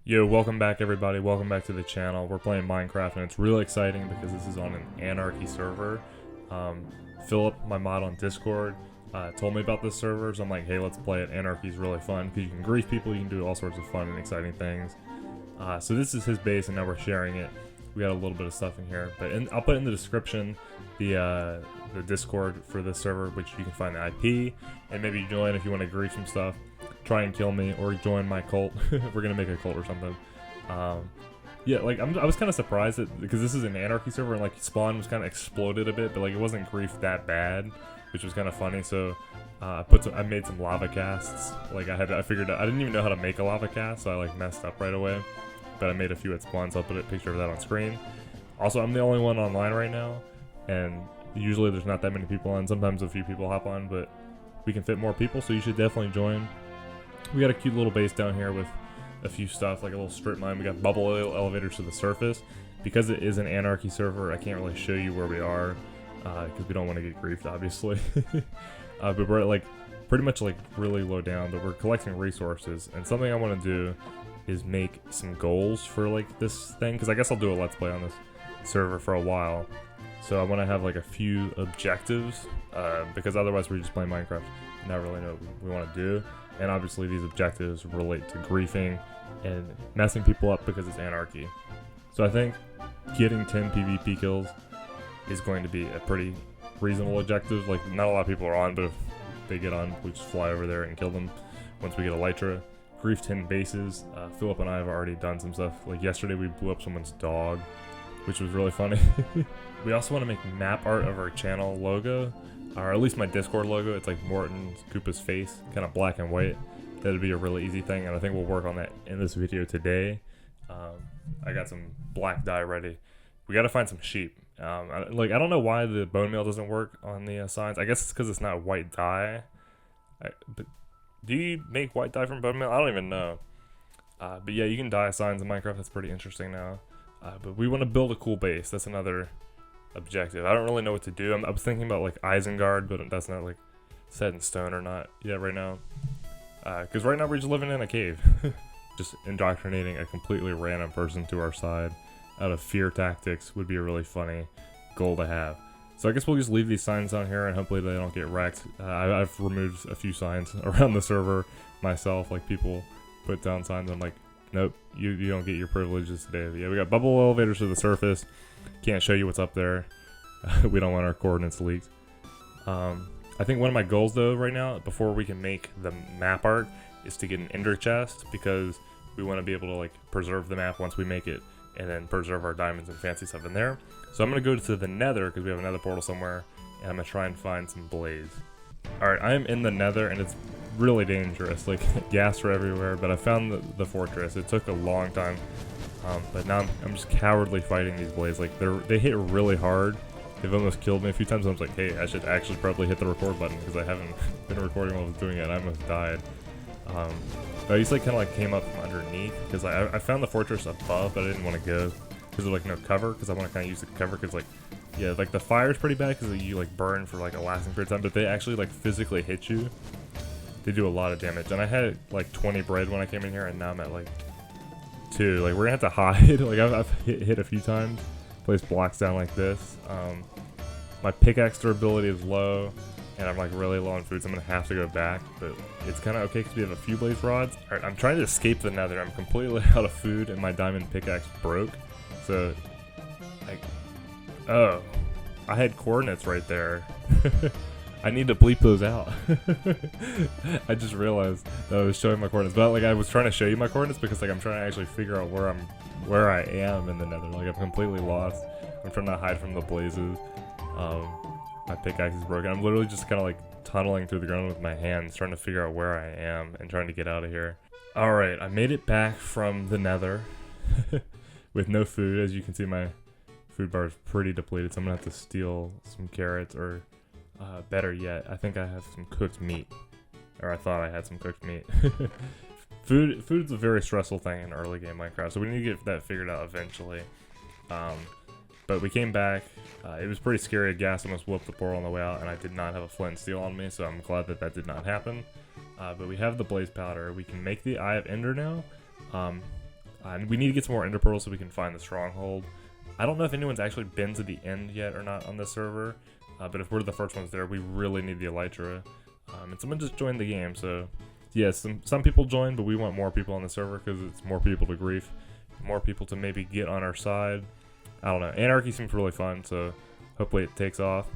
Yo, welcome back everybody, welcome back to the channel. We're playing Minecraft and it's really exciting because this is on an anarchy server. Philip, my mod on Discord, told me about this server, so I'm like, hey, let's play it. Anarchy is really fun because you can grief people, you can do all sorts of fun and exciting things. So this is his base and now we're sharing it. We got a little bit of stuff in here, but I'll put in the description the Discord for this server, which you can find the IP, and maybe join if you want to grief some stuff. Try and kill me or join my cult. We're gonna make a cult or something. Yeah, like I was kind of surprised that because this is an anarchy server and like spawn was kind of exploded a bit, but like it wasn't grief that bad, which was kind of funny. So I made some lava casts. Like I figured I didn't even know how to make a lava cast, so I like messed up right away. But I made a few at spawn, so I'll put a picture of that on screen. Also, I'm the only one online right now, and usually there's not that many people on. Sometimes a few people hop on, but we can fit more people, so you should definitely join. We got a cute little base down here with a few stuff, like a little strip mine. We got bubble elevators to the surface. Because it is an anarchy server, I can't really show you where we are, because we don't want to get griefed, obviously. But we're like pretty much like really low down, but we're collecting resources. And something I want to do is make some goals for like this thing, because I guess I'll do a let's play on this server for a while. So I want to have like a few objectives, because otherwise we're just playing Minecraft and not really know what we want to do. And obviously these objectives relate to griefing and messing people up because it's anarchy. So I think getting 10 PvP kills is going to be a pretty reasonable objective. Like, not a lot of people are on, but if they get on, we just fly over there and kill them once we get Elytra. Grief 10 bases. Philip and I have already done some stuff. Like yesterday we blew up someone's dog, which was really funny. We also want to make map art of our channel logo. Or at least my Discord logo. It's like Molten Koopa's face, kind of black and white. That'd be a really easy thing, and I think we'll work on that in this video today. I got some black dye ready. We gotta find some sheep. I don't know why the bone meal doesn't work on the signs. I guess it's because it's not white dye. But do you make white dye from bone meal? I don't even know. But yeah, you can dye signs in Minecraft. That's pretty interesting now. But we want to build a cool base. That's another objective. I don't really know what to do. I was thinking about like Isengard, but that's not like set in stone or not yet right now. Because right now we're just living in a cave. Just indoctrinating a completely random person to our side out of fear tactics would be a really funny goal to have. So I guess we'll just leave these signs on here and hopefully they don't get wrecked. I've removed a few signs around the server myself. Like people put down signs. I'm like, nope, you don't get your privileges today. But yeah, we got bubble elevators to the surface. Can't show you what's up there. We don't want our coordinates leaked. I think one of my goals though right now, before we can make the map art, is to get an ender chest, because we want to be able to like preserve the map once we make it, and then preserve our diamonds and fancy stuff in there. So I'm gonna go to the nether, because we have another portal somewhere, and I'm gonna try and find some blaze. Alright, I am in the nether and it's really dangerous. Like, ghast are everywhere, but I found the fortress. It took a long time. But now I'm just cowardly fighting these blazes. Like, they hit really hard. They've almost killed me a few times. I was like, hey, I should actually probably hit the record button, because I haven't been recording while I was doing it. I almost died. But I just like kind of like came up from underneath, because I found the fortress above, but I didn't want to go because of like no cover, because I want to kind of use the cover, because like, yeah, like the fire's pretty bad because you like burn for like a lasting period of time, but they actually like physically hit you. They do a lot of damage, and I had like 20 bread when I came in here, and now I'm at like 2. Like, we're gonna have to hide. Like, I've hit a few times. Place blocks down like this. My pickaxe durability is low, and I'm like really low on food, so I'm gonna have to go back. But it's kind of okay because we have a few blaze rods. All right, I'm trying to escape the nether. I'm completely out of food, and my diamond pickaxe broke. So, like, oh, I had coordinates right there. I need to bleep those out. I just realized that I was showing my coordinates, but like I was trying to show you my coordinates because like I'm trying to actually figure out where I am in the nether. Like, I'm completely lost. I'm trying to hide from the blazes. My pickaxe is broken. I'm literally just kind of like tunneling through the ground with my hands, trying to figure out where I am and trying to get out of here. All right, I made it back from the nether with no food. As you can see, my food bar is pretty depleted, so I'm gonna have to steal some carrots, or better yet, I think I have some cooked meat. Or I thought I had some cooked meat. Food's a very stressful thing in early game Minecraft, so we need to get that figured out eventually. But we came back. It was pretty scary. A ghast almost whooped the portal on the way out, and I did not have a flint and steel on me, so I'm glad that that did not happen. But we have the blaze powder. We can make the Eye of Ender now. And we need to get some more ender pearls so we can find the stronghold. I don't know if anyone's actually been to the end yet or not on this server, but if we're the first ones there, we really need the elytra. And someone just joined the game, so yeah, some people joined, but we want more people on the server because it's more people to grief, more people to maybe get on our side. I don't know. Anarchy seems really fun, so hopefully it takes off.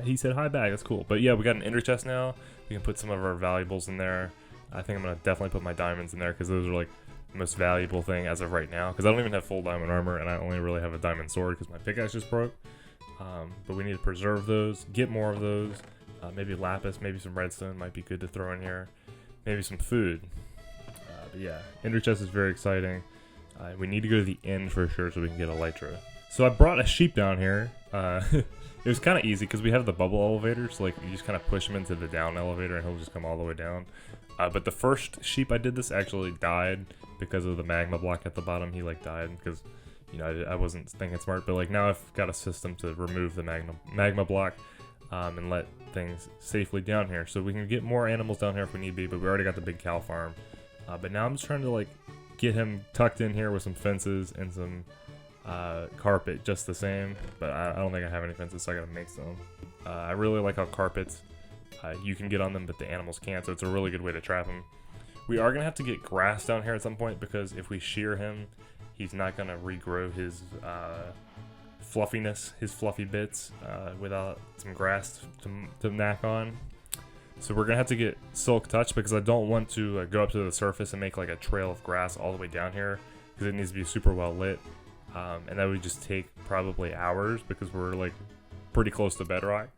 He said hi back. That's cool. But yeah, we got an ender chest now. We can put some of our valuables in there. I think I'm gonna definitely put my diamonds in there because those are like the most valuable thing as of right now. Because I don't even have full diamond armor, and I only really have a diamond sword because my pickaxe just broke. But we need to preserve those, get more of those. Maybe lapis, maybe some redstone might be good to throw in here. Maybe some food. But yeah, ender chest is very exciting. We need to go to the end for sure so we can get elytra. So I brought a sheep down here. It was kind of easy because we have the bubble elevator, so like you just kind of push him into the down elevator and he'll just come all the way down. But the first sheep I did this actually died because of the magma block at the bottom. He like died because, you know, I wasn't thinking smart. But like now I've got a system to remove the magma block and let things safely down here. So we can get more animals down here if we need be, but we already got the big cow farm. But now I'm just trying to like get him tucked in here with some fences and some carpet just the same, but I don't think I have any fences, so I gotta make some. I really like how carpets, you can get on them, but the animals can't, so it's a really good way to trap them. We are gonna have to get grass down here at some point, because if we shear him, he's not gonna regrow his fluffiness, his fluffy bits, without some grass to knack on. So we're gonna have to get silk touch, because I don't want to go up to the surface and make like a trail of grass all the way down here, because it needs to be super well lit. And that would just take probably hours because we're like pretty close to bedrock,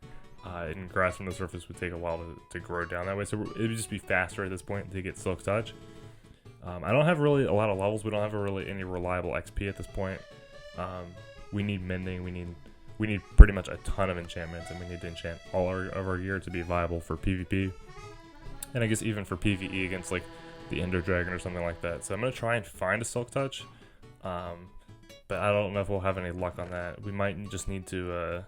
and grass from the surface would take a while to grow down that way, so it would just be faster at this point to get silk touch. I don't have really a lot of levels. We don't have really any reliable XP at this point. We need mending, we need pretty much a ton of enchantments, and we need to enchant all of our gear to be viable for PvP, and I guess even for PvE against like the Ender Dragon or something like that. So I'm gonna try and find a silk touch, but I don't know if we'll have any luck on that. We might just need to,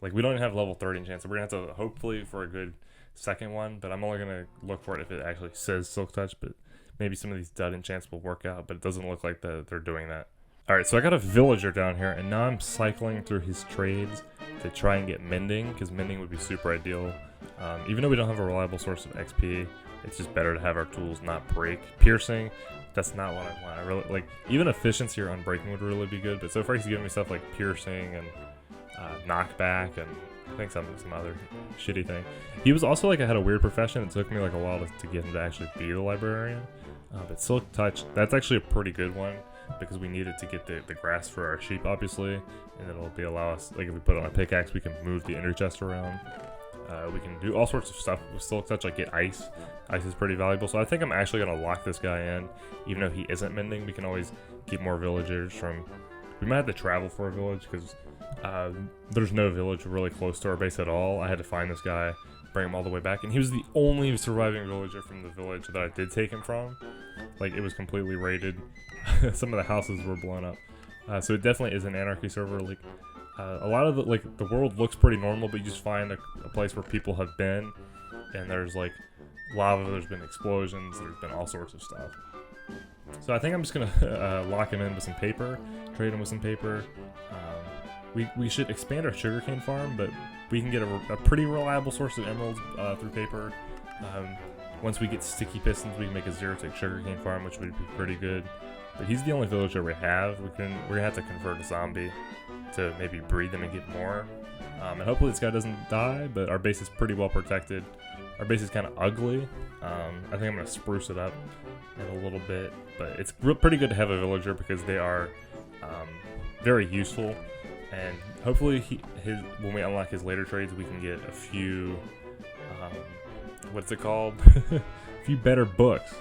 like, we don't even have level 30 enchant, so we're going to have to hopefully for a good second one, but I'm only going to look for it if it actually says Silk Touch, but maybe some of these dud enchants will work out, but it doesn't look like they're doing that. Alright, so I got a villager down here, and now I'm cycling through his trades to try and get mending, because mending would be super ideal. Even though we don't have a reliable source of XP, it's just better to have our tools not break. Piercing, that's not what I want. I really like, even efficiency or unbreaking would really be good, but so far he's giving me stuff like piercing and knockback and I think some other shitty thing. He was also like, I had a weird profession. It took me like a while to get him to actually be the librarian. But Silk Touch, that's actually a pretty good one because we needed to get the grass for our sheep, obviously, and it'll allow us, like if we put it on a pickaxe, we can move the ender chest around. We can do all sorts of stuff with Silk Touch, like get ice. Ice is pretty valuable, so I think I'm actually going to lock this guy in. Even though he isn't mending, we can always get more villagers from... We might have to travel for a village, because there's no village really close to our base at all. I had to find this guy, bring him all the way back, and he was the only surviving villager from the village that I did take him from. Like, it was completely raided. Some of the houses were blown up. So it definitely is an anarchy server. Like, a lot of the world looks pretty normal, but you just find a place where people have been, and there's like lava, there's been explosions, there's been all sorts of stuff. So I think I'm just gonna lock him in with some paper, trade him with some paper. We should expand our sugarcane farm, but we can get a pretty reliable source of emeralds through paper. Once we get sticky pistons, we can make a zero-tick sugarcane farm, which would be pretty good. But he's the only villager we have. We're gonna have to convert a zombie to maybe breed them and get more. And hopefully this guy doesn't die, but our base is pretty well protected. Our base is kind of ugly. I think I'm gonna spruce it up in a little bit, but it's pretty good to have a villager because they are very useful. And hopefully when we unlock his later trades, we can get a few, what's it called? A few better books.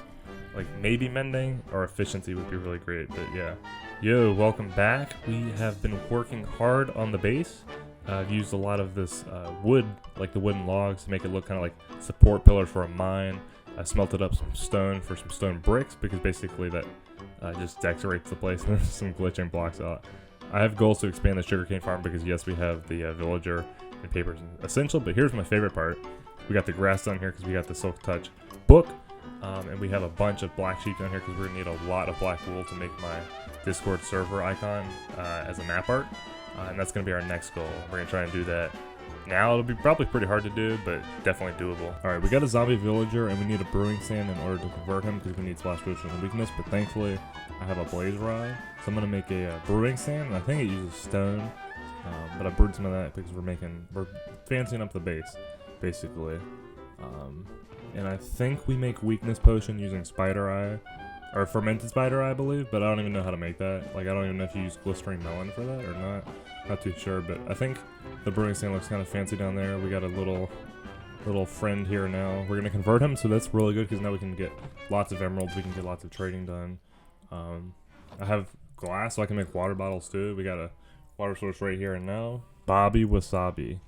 Like maybe mending or efficiency would be really great, but yeah. Yo, welcome back. We have been working hard on the base. I've used a lot of this wood, like the wooden logs, to make it look kind of like support pillars for a mine. I smelted up some stone for some stone bricks because basically that just decorates the place. There's some glitching blocks out. I have goals to expand the sugarcane farm because yes, we have the villager and paper is essential, but here's my favorite part. We got the grass down here because we got the Silk Touch book. And we have a bunch of black sheep down here because we're gonna need a lot of black wool to make my Discord server icon as a map art. And that's gonna be our next goal. We're gonna try and do that now. It'll be probably pretty hard to do, but definitely doable. Alright, we got a zombie villager and we need a brewing stand in order to convert him because we need splash potion and weakness, but thankfully I have a blaze rod. So I'm gonna make a brewing stand, and I think it uses stone, but I brewed some of that because we're fancying up the base, basically. And I think we make weakness potion using spider eye, or fermented spider eye, I believe, but I don't even know how to make that. Like, I don't even know if you use glistering melon for that or not too sure, but I think the brewing stand looks kind of fancy down there. We got a little friend here now. We're gonna convert him, so that's really good because now we can get lots of emeralds, we can get lots of trading done. I have glass, so I can make water bottles too. We got a water source right here and now. Bobby Wasabi.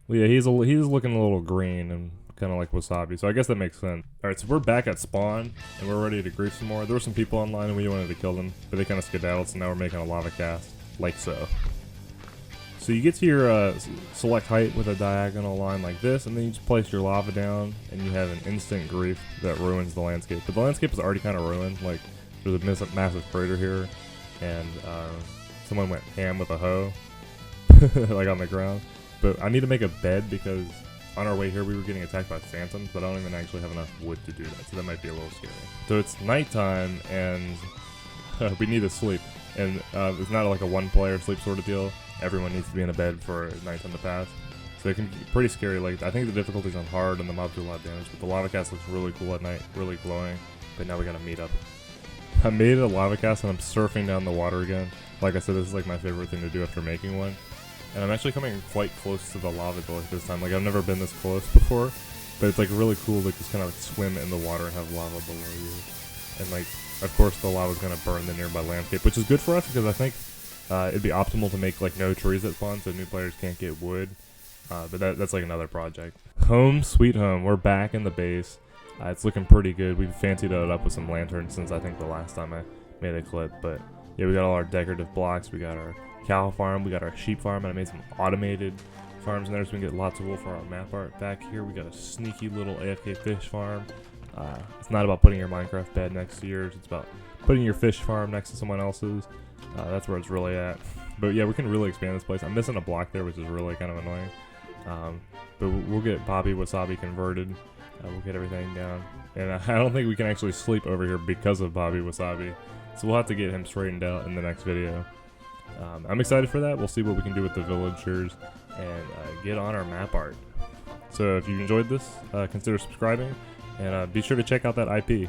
Well, yeah, he's looking a little green and kind of like wasabi, so I guess that makes sense. Alright, so we're back at spawn and we're ready to grief some more. There were some people online and we wanted to kill them, but they kind of skedaddled, so now we're making a lava cast, like so. So you get to your select height with a diagonal line like this, and then you just place your lava down and you have an instant grief that ruins the landscape. But the landscape is already kind of ruined. Like, there's a massive crater here, and someone went ham with a hoe like on the ground. But I need to make a bed because on our way here we were getting attacked by phantoms, but I don't even actually have enough wood to do that, so that might be a little scary. So it's nighttime and we need to sleep, and it's not like a one-player sleep sort of deal. Everyone needs to be in a bed for nighttime to pass, so it can be pretty scary. Like, I think the difficulty's on hard and the mobs do a lot of damage, but the lava cast looks really cool at night, really glowing. But now we gotta meet up. I made a lava cast and I'm surfing down the water again. Like I said, this is like my favorite thing to do after making one. And I'm actually coming quite close to the lava this time. Like, I've never been this close before, but it's like really cool to just kind of like swim in the water and have lava below you. And like, of course the lava is gonna burn the nearby landscape, which is good for us because I think it'd be optimal to make like no trees that spawn so new players can't get wood. But that's like another project. Home sweet home. We're back in the base. It's looking pretty good. We've fancied it up with some lanterns since I think the last time I made a clip. But yeah, we got all our decorative blocks. We got our cow farm. We got our sheep farm. And I made some automated farms in there so we can get lots of wool for our map art. Back here, we got a sneaky little AFK fish farm. It's not about putting your Minecraft bed next to yours. It's about putting your fish farm next to someone else's. That's where it's really at. But yeah, we can really expand this place. I'm missing a block there, which is really kind of annoying. But we'll get Bobby Wasabi converted. We'll get everything down. And I don't think we can actually sleep over here because of Bobby Wasabi. So we'll have to get him straightened out in the next video. I'm excited for that. We'll see what we can do with the villagers and get on our map art. So if you enjoyed this, consider subscribing. And be sure to check out that IP.